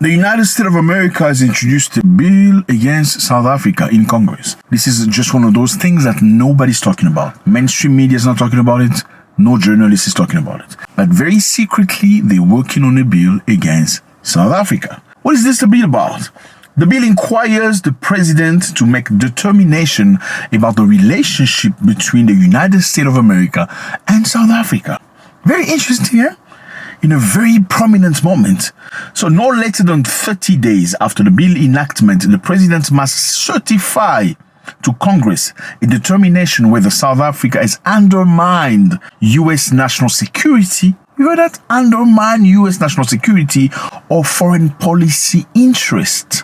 The United States of America has introduced a bill against South Africa in Congress. This is just one of those things that nobody's talking about. Mainstream media is not talking about it. No journalist is talking about it. But very secretly, they're working on a bill against South Africa. What is this bill about? The bill inquires the president to make determination about the relationship between the United States of America and South Africa. Very interesting, eh? In a very prominent moment. So no later than 30 days after the bill enactment, the president must certify to Congress a determination whether South Africa has undermined U.S. national security. You heard that? Undermine U.S. national security or foreign policy interest.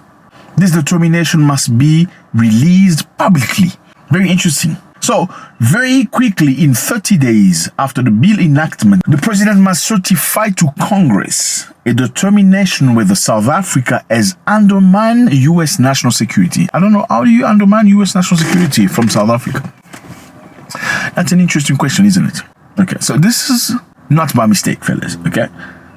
This determination must be released publicly. Very interesting. So, very quickly, in 30 days after the bill enactment, the president must certify to Congress a determination whether South Africa has undermined U.S. national security. I don't know, how do you undermine U.S. national security from South Africa? That's an interesting question, isn't it? Okay, so this is not by mistake, fellas, okay?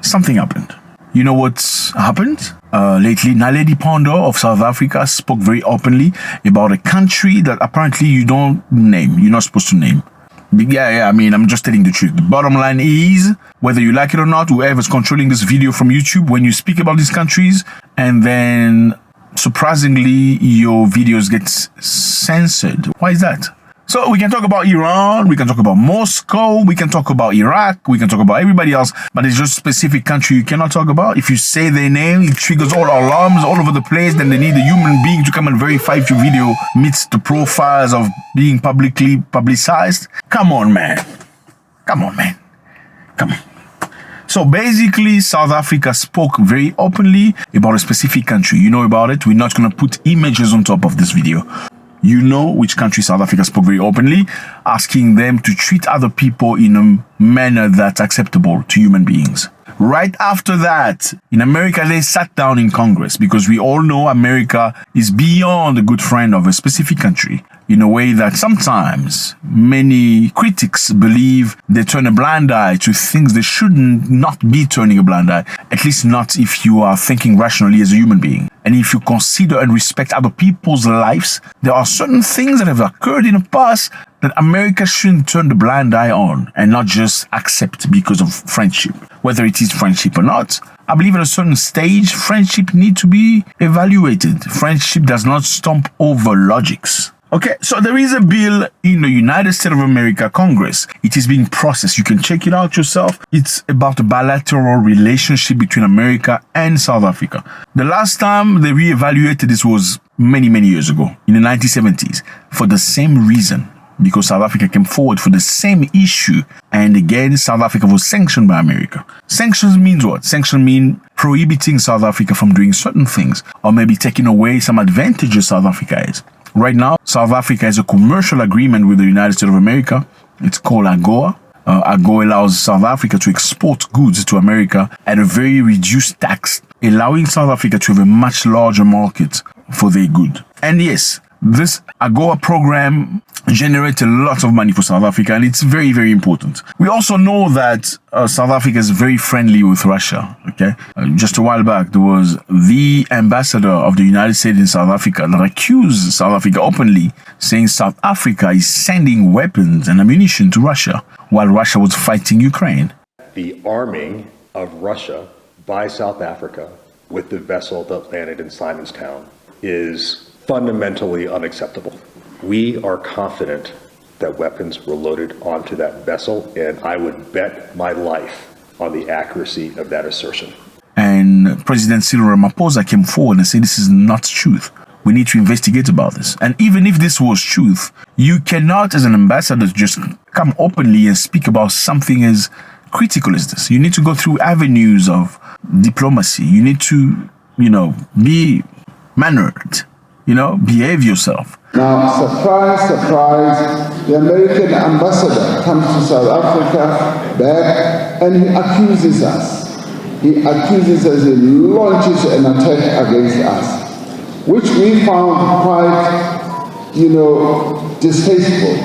Something happened. You know what's happened? Lately, Naledi Pandor of South Africa spoke very openly about a country that apparently you don't name. You're not supposed to name. I mean, I'm just telling the truth. The bottom line is, whether you like it or not, whoever's controlling this video from YouTube, when you speak about these countries, and then surprisingly, your videos get censored. Why is that? So we can talk about Iran, we can talk about Moscow, we can talk about Iraq, we can talk about everybody else, but it's just a specific country you cannot talk about. If you say their name, it triggers all alarms all over the place. Then they need a human being to come and verify if your video meets the profiles of being publicly publicized. Come on, man. Come on. So basically, South Africa spoke very openly about a specific country. You know about it. We're not going to put images on top of this video. You know which country South Africa spoke very openly, asking them to treat other people in a manner that's acceptable to human beings. Right after that, in America, they sat down in Congress because we all know America is beyond a good friend of a specific country in a way that sometimes many critics believe they turn a blind eye to things they shouldn't not be turning a blind eye, at least not if you are thinking rationally as a human being. And if you consider and respect other people's lives, there are certain things that have occurred in the past that America shouldn't turn the blind eye on and not just accept because of friendship. Whether it is friendship or not, I believe at a certain stage, friendship needs to be evaluated. Friendship does not stomp over logics. Okay, so there is a bill in the United States of America Congress. It is being processed. You can check it out yourself. It's about the bilateral relationship between America and South Africa. The last time they reevaluated this was many years ago, in the 1970s, for the same reason. Because South Africa came forward for the same issue. And again, South Africa was sanctioned by America. Sanctions means what? Sanctions mean prohibiting South Africa from doing certain things, or maybe taking away some advantages South Africa has. Right now, South Africa has a commercial agreement with the United States of America. It's called AGOA. AGOA allows South Africa to export goods to America at a very reduced tax, allowing South Africa to have a much larger market for their good. And yes, this AGOA program generates a lot of money for South Africa, and it's very important. We also know that South Africa is very friendly with Russia. Okay, just a while back, there was the ambassador of the United States in South Africa that accused South Africa openly, saying South Africa is sending weapons and ammunition to Russia while Russia was fighting Ukraine. The arming of Russia by South Africa with the vessel that landed in Simonstown is fundamentally unacceptable. We are confident that weapons were loaded onto that vessel, and I would bet my life on the accuracy of that assertion. And President Cyril Ramaphosa came forward and said this is not truth. We need to investigate about this. And even if this was truth, you cannot, as an ambassador, just come openly and speak about something as critical as this. You need to go through avenues of diplomacy. You need to, be mannered. Behave yourself. Now, surprise, the American ambassador comes to South Africa back and he accuses us. He launches an attack against us, which we found quite, distasteful,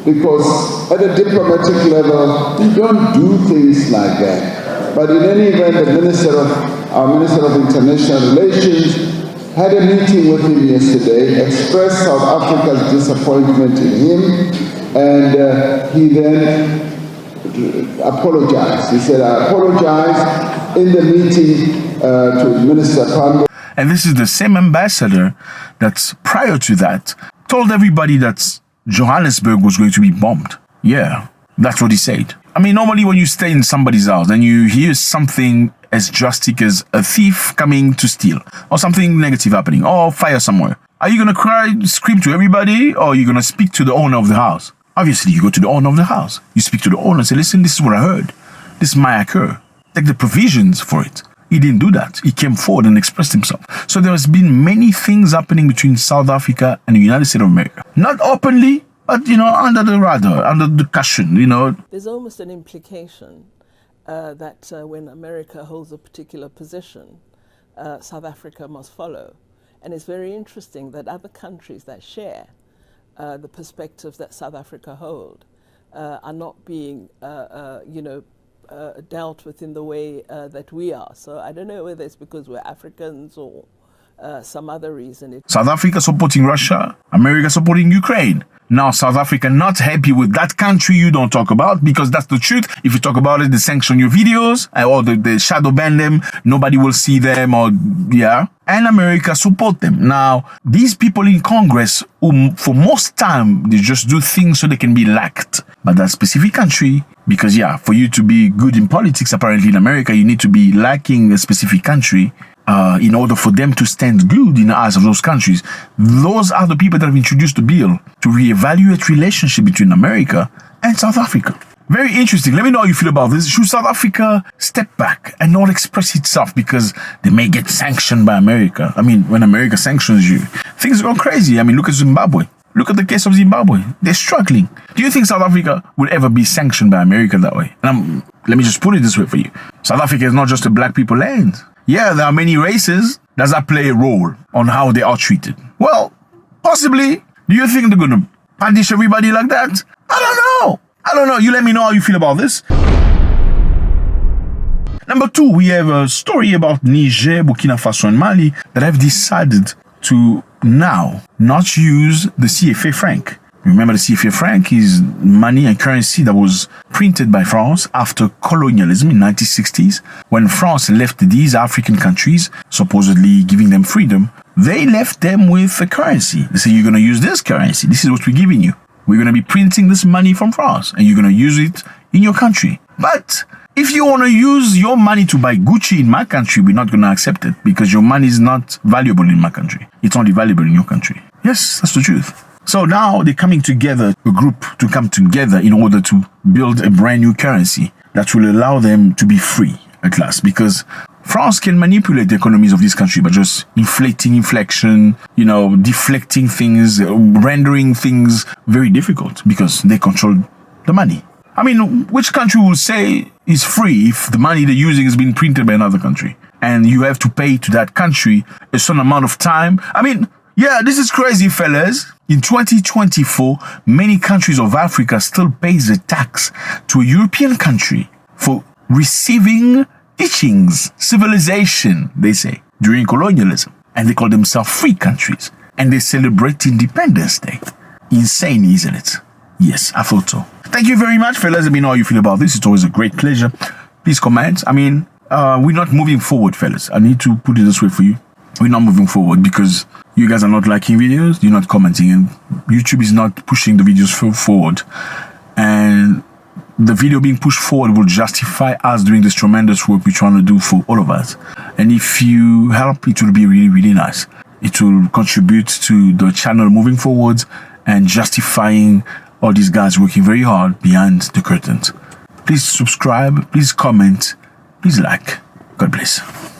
because at a diplomatic level, you don't do things like that. But in any event, our Minister of International Relations had a meeting with him yesterday, expressed South Africa's disappointment in him, and he then apologized. He said, I apologize in the meeting to Minister Pandor. And this is the same ambassador that prior to that told everybody that Johannesburg was going to be bombed. Yeah, that's what he said. I mean, normally when you stay in somebody's house and you hear something as drastic as a thief coming to steal or something negative happening or fire somewhere, are you going to cry, scream to everybody, or are you going to speak to the owner of the house? Obviously, you go to the owner of the house. You speak to the owner and say, listen, this is what I heard. This might occur. Take the provisions for it. He didn't do that. He came forward and expressed himself. So there has been many things happening between South Africa and the United States of America. Not openly, but, under the radar, under the cushion, There's almost an implication that when America holds a particular position, South Africa must follow. And it's very interesting that other countries that share the perspective that South Africa hold are not being, dealt with in the way that we are. So I don't know whether it's because we're Africans or some other reason. South Africa supporting Russia, America supporting Ukraine. Now, South Africa not happy with that country you don't talk about, because that's the truth. If you talk about it, they sanction your videos or they shadow ban them. Nobody will see them And America support them. Now, these people in Congress, who for most time, they just do things so they can be liked by that specific country. Because for you to be good in politics, apparently in America, you need to be liking a specific country. In order for them to stand good in the eyes of those countries. Those are the people that have introduced the bill to reevaluate relationship between America and South Africa. Very interesting. Let me know how you feel about this. Should South Africa step back and not express itself because they may get sanctioned by America? I mean, when America sanctions you, things go crazy. I mean, look at Zimbabwe. Look at the case of Zimbabwe. They're struggling. Do you think South Africa will ever be sanctioned by America that way? And let me just put it this way for you. South Africa is not just a black people land. Yeah, there are many races. Does that play a role on how they are treated? Well, possibly. Do you think they're going to punish everybody like that? I don't know. You let me know how you feel about this. Number 2, we have a story about Niger, Burkina Faso, and Mali that have decided to now not use the CFA franc. Remember, the CFA franc is money and currency that was printed by France after colonialism in 1960s. When France left these African countries, supposedly giving them freedom, they left them with a currency. They say, you're going to use this currency. This is what we're giving you. We're going to be printing this money from France, and you're going to use it in your country. But if you want to use your money to buy Gucci in my country, we're not going to accept it because your money is not valuable in my country. It's only valuable in your country. Yes, that's the truth. So now they're coming together, a group to come together in order to build a brand new currency that will allow them to be free at last. Because France can manipulate the economies of this country by just inflating inflation, deflecting things, rendering things very difficult because they control the money. I mean, which country will say is free if the money they're using has been printed by another country and you have to pay to that country a certain amount of time? I mean, this is crazy, fellas. In 2024, many countries of Africa still pays a tax to a European country for receiving teachings, civilization, they say, during colonialism. And they call themselves free countries. And they celebrate Independence Day. Insane, isn't it? Yes, I thought so. Thank you very much, fellas. Let me know how you feel about this. It's always a great pleasure. Please comment. I mean, we're not moving forward, fellas. I need to put it this way for you. We're not moving forward because you guys are not liking videos, you're not commenting, and YouTube is not pushing the videos forward. And the video being pushed forward will justify us doing this tremendous work we're trying to do for all of us. And if you help, it will be really, really nice. It will contribute to the channel moving forward and justifying all these guys working very hard behind the curtains. Please subscribe, please comment, please like. God bless.